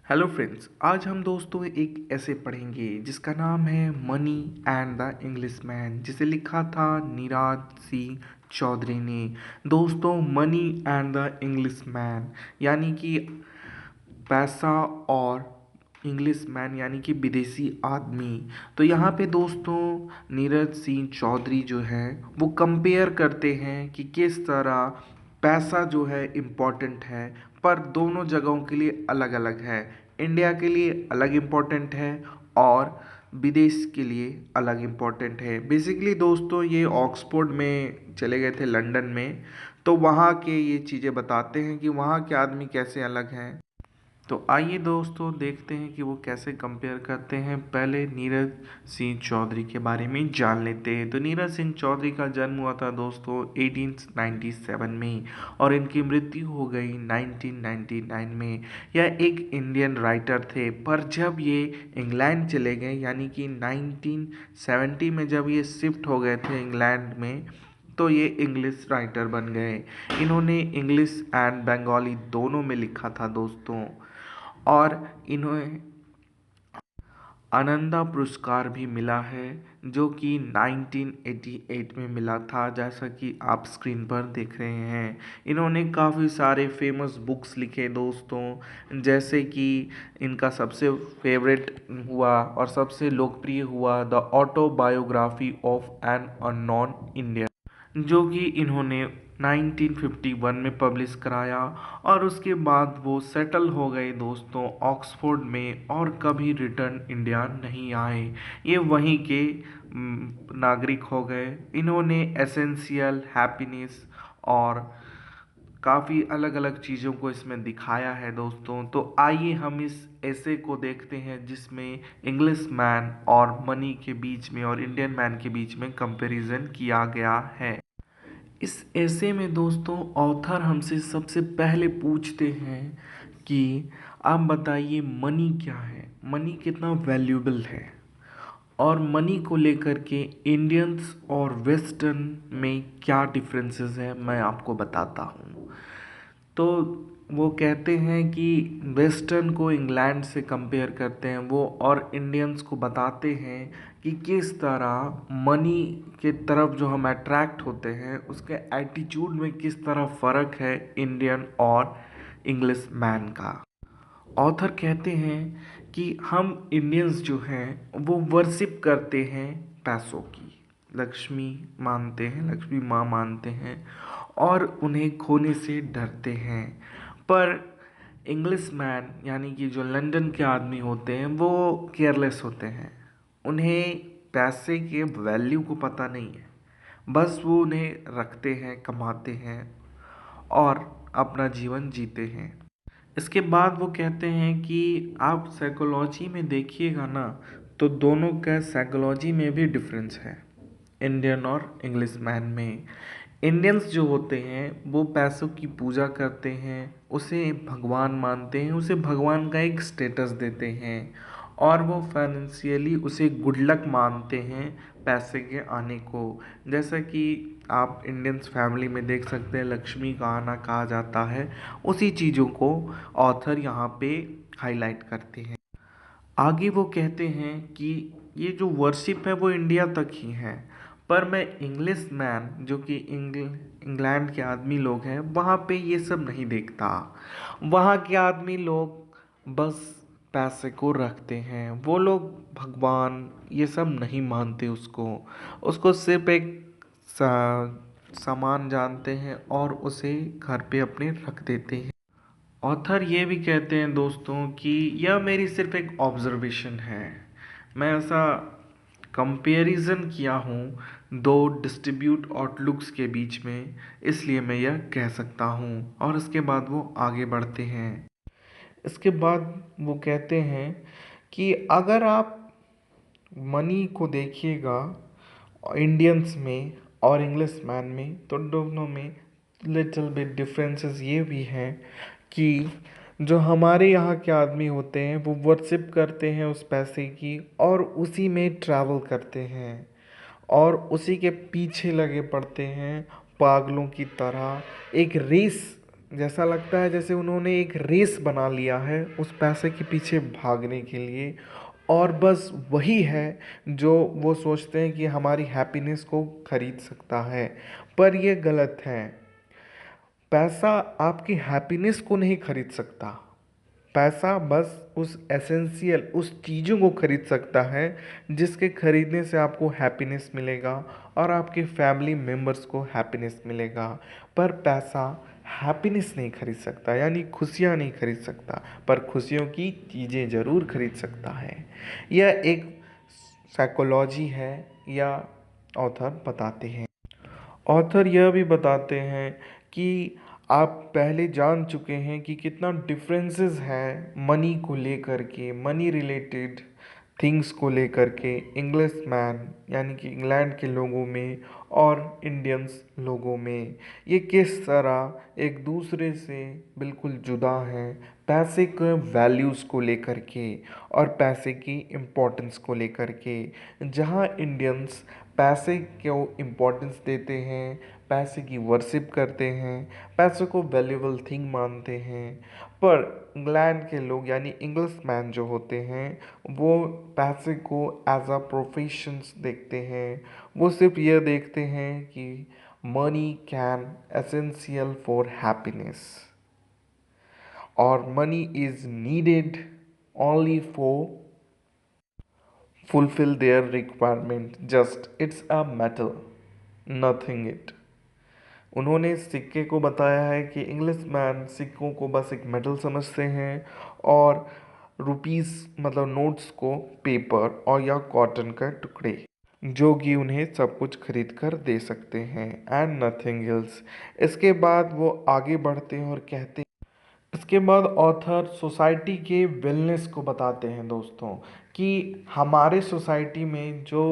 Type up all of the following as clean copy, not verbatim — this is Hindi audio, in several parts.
हेलो फ्रेंड्स, आज हम दोस्तों एक ऐसे पढ़ेंगे जिसका नाम है money and the English man, जिसे लिखा था नीरज सिंह चौधरी ने। दोस्तों, money and the English man यानी कि पैसा और इंग्लिश मैन यानी कि विदेशी आदमी। तो यहाँ पे दोस्तों नीरज सिंह चौधरी जो है वो कंपेयर करते हैं कि किस तरह पैसा जो है इम्पोर्टेंट है, पर दोनों जगहों के लिए अलग अलग है। इंडिया के लिए अलग इम्पोर्टेंट है और विदेश के लिए अलग इम्पोर्टेंट है। बेसिकली दोस्तों ये ऑक्सफोर्ड में चले गए थे, लंदन में, तो वहाँ के ये चीज़ें बताते हैं कि वहाँ के आदमी कैसे अलग हैं। तो आइए दोस्तों देखते हैं कि वो कैसे कंपेयर करते हैं। पहले नीरज सिंह चौधरी के बारे में जान लेते हैं। तो नीरज सिंह चौधरी का जन्म हुआ था दोस्तों 1897 में और इनकी मृत्यु हो गई 1999 में। यह एक इंडियन राइटर थे, पर जब ये इंग्लैंड चले गए यानी कि 1970 में जब ये शिफ्ट हो गए थे इंग्लैंड में, तो ये इंग्लिश राइटर बन गए। इन्होंने इंग्लिश एंड बंगाली दोनों में लिखा था दोस्तों, और इन्हें आनंदा पुरस्कार भी मिला है जो कि 1988 में मिला था, जैसा कि आप स्क्रीन पर देख रहे हैं। इन्होंने काफ़ी सारे फेमस बुक्स लिखे दोस्तों, जैसे कि इनका सबसे फेवरेट हुआ और सबसे लोकप्रिय हुआ the autobiography of an unknown Indian, जो कि इन्होंने 1951 में पब्लिश कराया। और उसके बाद वो सेटल हो गए दोस्तों ऑक्सफोर्ड में और कभी रिटर्न इंडिया नहीं आए। ये वहीं के नागरिक हो गए। इन्होंने एसेंशियल हैप्पीनेस और काफ़ी अलग अलग चीज़ों को इसमें दिखाया है दोस्तों। तो आइए हम इस ऐसे को देखते हैं जिसमें इंग्लिश मैन और मनी के बीच में और इंडियन मैन के बीच में कंपैरिजन किया गया है। इस ऐसे में दोस्तों ऑथर हमसे सबसे पहले पूछते हैं कि आप बताइए मनी क्या है, मनी कितना वैल्यूएबल है, और मनी को लेकर के इंडियंस और वेस्टर्न में क्या डिफरेंसेस है मैं आपको बताता हूँ। तो वो कहते हैं कि वेस्टर्न को इंग्लैंड से कंपेयर करते हैं वो, और इंडियंस को बताते हैं कि किस तरह मनी के तरफ जो हम अट्रैक्ट होते हैं उसके एटीट्यूड में किस तरह फ़र्क है इंडियन और इंग्लिश मैन का। ऑथर कहते हैं कि हम इंडियंस जो हैं वो वर्शिप करते हैं पैसों की, लक्ष्मी मानते हैं, लक्ष्मी माँ मानते हैं और उन्हें खोने से डरते हैं। पर इंग्लिश मैन यानी कि जो लंदन के आदमी होते हैं वो केयरलेस होते हैं। उन्हें पैसे के वैल्यू को पता नहीं है, बस वो उन्हें रखते हैं, कमाते हैं और अपना जीवन जीते हैं। इसके बाद वो कहते हैं कि आप साइकोलॉजी में देखिएगा ना, तो दोनों का साइकोलॉजी में भी डिफरेंस है इंडियन और इंग्लिश मैन में। इंडियंस जो होते हैं वो पैसों की पूजा करते हैं, उसे भगवान मानते हैं, उसे भगवान का एक स्टेटस देते हैं, और वो फाइनेंशियली उसे गुड लक मानते हैं पैसे के आने को। जैसा कि आप इंडियंस फैमिली में देख सकते हैं लक्ष्मी का आना कहा जाता है, उसी चीज़ों को ऑथर यहाँ पे हाईलाइट करते हैं। आगे वो कहते हैं कि ये जो वर्शिप है वो इंडिया तक ही है, पर मैं इंग्लिश मैन जो कि इंग्लैंड के आदमी लोग हैं वहाँ पे ये सब नहीं देखता। वहाँ के आदमी लोग बस पैसे को रखते हैं, वो लोग भगवान ये सब नहीं मानते उसको। उसको सिर्फ एक सामान जानते हैं और उसे घर पे अपने रख देते हैं। ऑथर ये भी कहते हैं दोस्तों कि यह मेरी सिर्फ एक ऑब्जर्वेशन है, मैं ऐसा कंपैरिजन किया हूँ दो डिस्ट्रीब्यूट आउटलुक्स के बीच में, इसलिए मैं यह कह सकता हूँ। और इसके बाद वो आगे बढ़ते हैं। इसके बाद वो कहते हैं कि अगर आप मनी को देखिएगा इंडियंस में और इंग्लिश मैन में, तो दोनों में लिटिल बिट डिफरेंसेस ये भी हैं कि जो हमारे यहाँ के आदमी होते हैं वो वर्शिप करते हैं उस पैसे की और उसी में ट्रैवल करते हैं और उसी के पीछे लगे पड़ते हैं पागलों की तरह। एक रेस जैसा लगता है जैसे उन्होंने एक रेस बना लिया है उस पैसे के पीछे भागने के लिए, और बस वही है जो वो सोचते हैं कि हमारी हैप्पीनेस को खरीद सकता है। पर ये गलत है। पैसा आपकी हैप्पीनेस को नहीं खरीद सकता। पैसा बस उस एसेंशियल उस चीज़ों को खरीद सकता है जिसके खरीदने से आपको हैप्पीनेस मिलेगा और आपके फैमिली मेम्बर्स को हैप्पीनेस मिलेगा। पर पैसा हैप्पीनेस नहीं खरीद सकता, यानी खुशियाँ नहीं खरीद सकता, पर खुशियों की चीज़ें ज़रूर खरीद सकता है। यह एक साइकोलॉजी है, या ऑथर बताते हैं। ऑथर यह भी बताते हैं कि आप पहले जान चुके हैं कि कितना डिफरेंसेस है मनी को लेकर के, मनी रिलेटेड थिंग्स को लेकर के इंग्लिश मैन यानी कि इंग्लैंड के लोगों में और इंडियंस लोगों में। ये किस तरह एक दूसरे से बिल्कुल जुदा हैं पैसे के वैल्यूज़ को लेकर के और पैसे की इम्पोर्टेंस को लेकर के। जहाँ इंडियंस पैसे को इम्पोर्टेंस देते हैं, पैसे की वर्शिप करते हैं, पैसे को वैल्यूबल थिंग मानते हैं, पर इंग्लैंड के लोग यानी इंग्लिश मैन जो होते हैं वो पैसे को एज अ प्रोफेशंस देखते हैं। वो सिर्फ यह देखते हैं कि money can essential for happiness और money is needed only for fulfill their requirement, just it's a metal, nothing it। उन्होंने सिक्के को बताया है कि इंग्लिश मैन सिक्कों को बस एक मेटल समझते हैं और रुपीस मतलब नोट्स को पेपर और या कॉटन का टुकड़े जो कि उन्हें सब कुछ खरीद कर दे सकते हैं, एंड नथिंग एल्स। इसके बाद वो आगे बढ़ते हैं और कहते हैं, इसके बाद ऑथर सोसाइटी के वेलनेस को बताते हैं दोस्तों, कि हमारे सोसाइटी में जो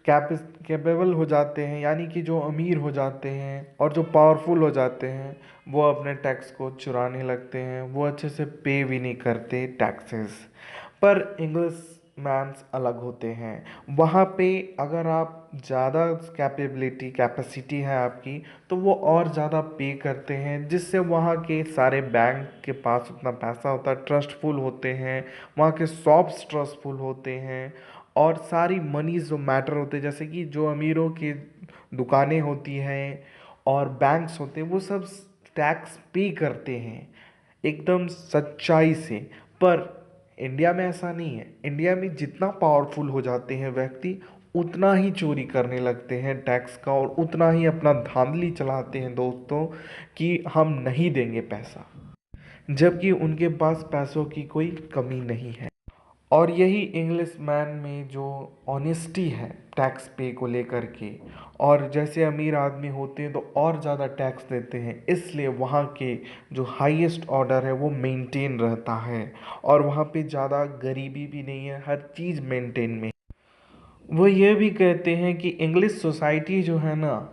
कैपेबल हो जाते हैं यानी कि जो अमीर हो जाते हैं और जो पावरफुल हो जाते हैं वो अपने टैक्स को चुराने लगते हैं, वो अच्छे से पे भी नहीं करते टैक्सेस। पर इंग्लिश मैन्स अलग होते हैं। वहाँ पे अगर आप ज़्यादा कैपेसिटी है आपकी तो वो और ज़्यादा पे करते हैं, जिससे वहाँ के सारे बैंक के पास उतना पैसा होता है, ट्रस्टफुल होते हैं, वहाँ के शॉप्स ट्रस्टफुल होते हैं, और सारी मनीज जो मैटर होते हैं जैसे कि जो अमीरों की दुकानें होती हैं और बैंक्स होते हैं वो सब टैक्स पे करते हैं एकदम सच्चाई से। पर इंडिया में ऐसा नहीं है। इंडिया में जितना पावरफुल हो जाते हैं व्यक्ति उतना ही चोरी करने लगते हैं टैक्स का और उतना ही अपना धांधली चलाते हैं दोस्तों, कि हम नहीं देंगे पैसा, जबकि उनके पास पैसों की कोई कमी नहीं है। और यही इंग्लिश मैन में जो ऑनेस्टी है टैक्स पे को लेकर के, और जैसे अमीर आदमी होते हैं तो और ज़्यादा टैक्स देते हैं, इसलिए वहाँ के जो हाईएस्ट ऑर्डर है वो मेंटेन रहता है और वहाँ पे ज़्यादा गरीबी भी नहीं है, हर चीज़ मेंटेन में। वो ये भी कहते हैं कि इंग्लिश सोसाइटी जो है ना,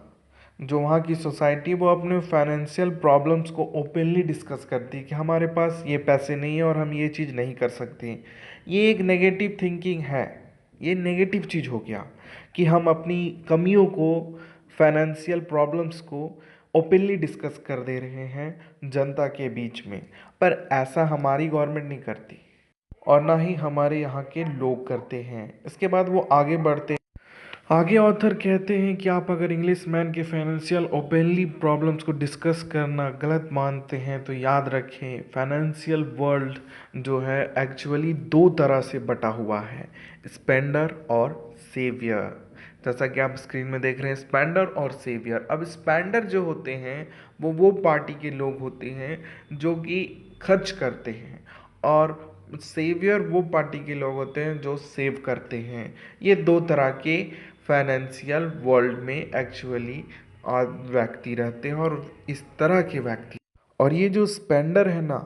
जो वहाँ की सोसाइटी वो अपने फाइनेंशियल प्रॉब्लम्स को ओपनली डिस्कस करती है कि हमारे पास ये पैसे नहीं है और हम ये चीज़ नहीं कर सकते। ये एक नेगेटिव थिंकिंग है, ये नेगेटिव चीज़ हो गया कि हम अपनी कमियों को, फाइनेंशियल प्रॉब्लम्स को ओपनली डिस्कस कर दे रहे हैं जनता के बीच में। पर ऐसा हमारी गवर्नमेंट नहीं करती और ना ही हमारे यहाँ के लोग करते हैं। इसके बाद वो आगे बढ़ते, आगे ऑथर कहते हैं कि आप अगर इंग्लिश मैन के फाइनेंशियल ओपनली प्रॉब्लम्स को डिस्कस करना गलत मानते हैं तो याद रखें फाइनेंशियल वर्ल्ड जो है एक्चुअली दो तरह से बटा हुआ है, स्पेंडर और सेवियर। जैसा कि आप स्क्रीन में देख रहे हैं स्पेंडर और सेवियर। अब स्पेंडर जो होते हैं वो पार्टी के लोग होते हैं जो कि खर्च करते हैं, और सेवियर वो पार्टी के लोग होते हैं जो सेव करते हैं। ये दो तरह के फाइनेंशियल वर्ल्ड में एक्चुअली व्यक्ति रहते हैं, और इस तरह के व्यक्ति, और ये जो स्पेंडर है ना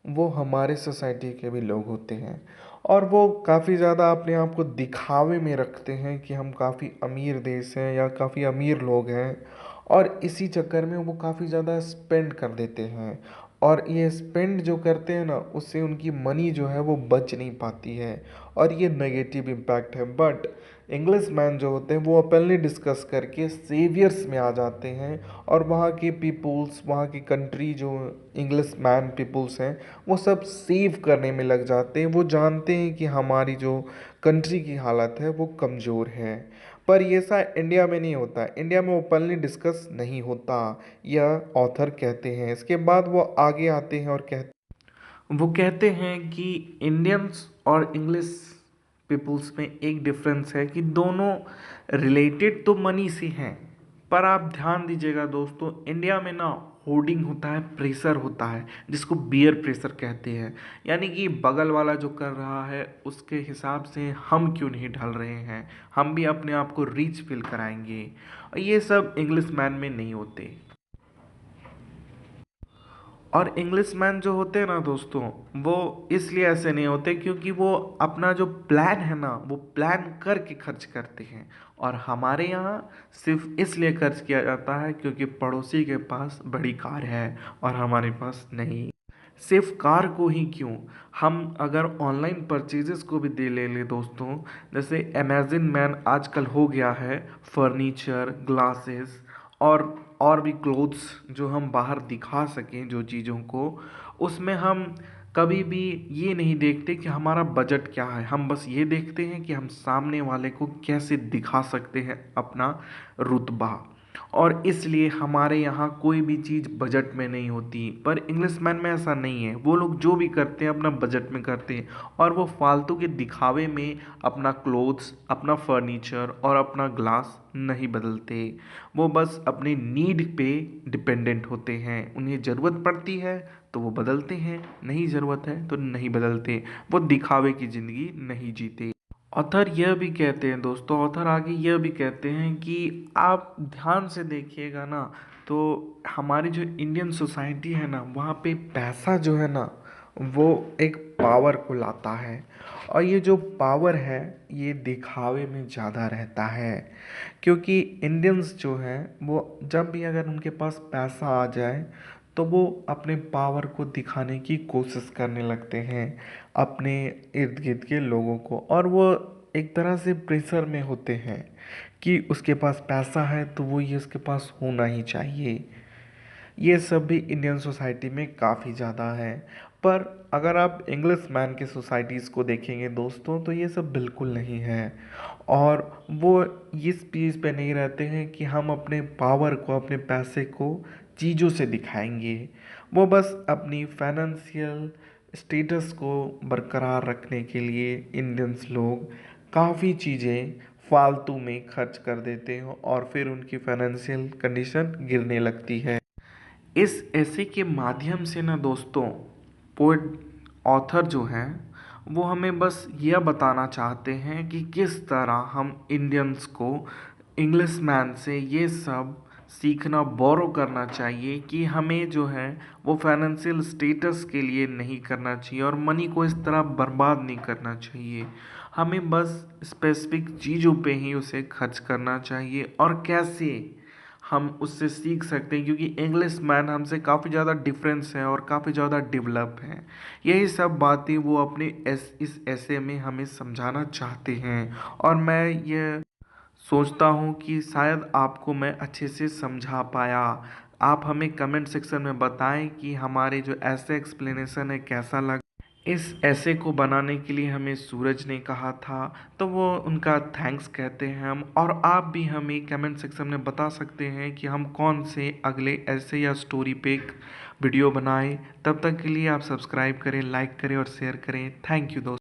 वो हमारे सोसाइटी के भी लोग होते हैं, और वो काफ़ी ज़्यादा अपने आप को दिखावे में रखते हैं कि हम काफ़ी अमीर देश हैं या काफ़ी अमीर लोग हैं, और इसी चक्कर में वो काफ़ी ज़्यादा स्पेंड कर देते हैं और ये स्पेंड जो करते हैं ना, उससे उनकी मनी जो है वो बच नहीं पाती है, और ये नेगेटिव इम्पैक्ट है। बट इंग्लिश मैन जो होते हैं वो ओपनली डिस्कस करके सेवियर्स में आ जाते हैं, और वहाँ के पीपुल्स, वहाँ की कंट्री जो इंग्लिश मैन पीपुल्स हैं, वो सब सेव करने में लग जाते हैं। वो जानते हैं कि हमारी जो कंट्री की हालत है वो कमज़ोर है। पर ये सा इंडिया में नहीं होता है, इंडिया में ओपनली डिस्कस नहीं होता, यह ऑथर कहते हैं। इसके बाद वो आगे आते हैं और कहते हैं कि इंडियंस और इंग्लिश पीपुल्स में एक डिफरेंस है कि दोनों रिलेटेड तो मनी से हैं, पर आप ध्यान दीजिएगा दोस्तों, इंडिया में ना होर्डिंग होता है, प्रेशर होता है, जिसको बियर प्रेशर कहते हैं। यानी कि बगल वाला जो कर रहा है उसके हिसाब से हम क्यों नहीं ढल रहे हैं, हम भी अपने आप को रीच फील कराएंगे। और ये सब इंग्लिश मैन में नहीं होते। और इंग्लिश मैन जो होते हैं ना दोस्तों, वो इसलिए ऐसे नहीं होते क्योंकि वो अपना जो प्लान है ना वो प्लान करके खर्च करते हैं। और हमारे यहाँ सिर्फ इसलिए खर्च किया जाता है क्योंकि पड़ोसी के पास बड़ी कार है और हमारे पास नहीं। सिर्फ कार को ही क्यों, हम अगर ऑनलाइन परचेजेस को भी दे ले दोस्तों, जैसे अमेज़न मैन आजकल हो गया है फर्नीचर, ग्लासेस और भी क्लोथ्स जो हम बाहर दिखा सकें जो चीज़ों को, उसमें हम कभी भी ये नहीं देखते कि हमारा बजट क्या है। हम बस ये देखते हैं कि हम सामने वाले को कैसे दिखा सकते हैं अपना रुतबा। और इसलिए हमारे यहाँ कोई भी चीज़ बजट में नहीं होती। पर इंग्लिशमैन में ऐसा नहीं है, वो लोग जो भी करते हैं अपना बजट में करते हैं, और वो फालतू के दिखावे में अपना क्लोथ्स, अपना फर्नीचर और अपना ग्लास नहीं बदलते। वो बस अपनी नीड पे डिपेंडेंट होते हैं। उन्हें ज़रूरत पड़ती है तो वो बदलते हैं, नहीं ज़रूरत है तो नहीं बदलते। वो दिखावे की ज़िंदगी नहीं जीते। ऑथर यह भी कहते हैं दोस्तों, ऑथर आगे यह भी कहते हैं कि आप ध्यान से देखिएगा ना, तो हमारी जो इंडियन सोसाइटी है ना, वहाँ पे पैसा जो है ना वो एक पावर को लाता है। और ये जो पावर है ये दिखावे में ज़्यादा रहता है, क्योंकि इंडियंस जो हैं वो जब भी अगर उनके पास पैसा आ जाए तो वो अपने पावर को दिखाने की कोशिश करने लगते हैं अपने इर्द गिर्द के लोगों को, और वो एक तरह से प्रेशर में होते हैं कि उसके पास पैसा है तो वो ये उसके पास होना ही चाहिए। ये सब भी इंडियन सोसाइटी में काफ़ी ज़्यादा है। पर अगर आप इंग्लिश मैन की सोसाइटीज़ को देखेंगे दोस्तों, तो ये सब बिल्कुल नहीं है। और वो इस चीज़ पे नहीं रहते हैं कि हम अपने पावर को, अपने पैसे को चीज़ों से दिखाएंगे। वो बस अपनी फाइनेंशियल स्टेटस को बरकरार रखने के लिए इंडियंस लोग काफ़ी चीज़ें फालतू में खर्च कर देते हैं, और फिर उनकी फाइनेंशियल कंडीशन गिरने लगती है। इस ऐसे के माध्यम से ना दोस्तों, पोएट ऑथर जो हैं वो हमें बस यह बताना चाहते हैं कि किस तरह हम इंडियंस को इंग्लिश मैन से ये सब सीखना, बोरो करना चाहिए कि हमें जो है वो फाइनेंशियल स्टेटस के लिए नहीं करना चाहिए और मनी को इस तरह बर्बाद नहीं करना चाहिए। हमें बस स्पेसिफिक चीज़ों पे ही उसे खर्च करना चाहिए। और कैसे हम उससे सीख सकते हैं, क्योंकि इंग्लिश मैन हमसे काफ़ी ज़्यादा डिफरेंस है और काफ़ी ज़्यादा डेवलप हैं। यही सब बातें वो अपने इस ऐसे में हमें समझाना चाहते हैं। और मैं ये सोचता हूँ कि शायद आपको मैं अच्छे से समझा पाया। आप हमें कमेंट सेक्शन में बताएं कि हमारे जो ऐसे एक्सप्लेनेशन है कैसा लगा। इस ऐसे को बनाने के लिए हमें सूरज ने कहा था, तो वो उनका थैंक्स कहते हैं हम। और आप भी हमें कमेंट सेक्शन में बता सकते हैं कि हम कौन से अगले ऐसे या स्टोरी पे एक वीडियो बनाएं। तब तक के लिए आप सब्सक्राइब करें, लाइक करें और शेयर करें। थैंक यू दोस्तों।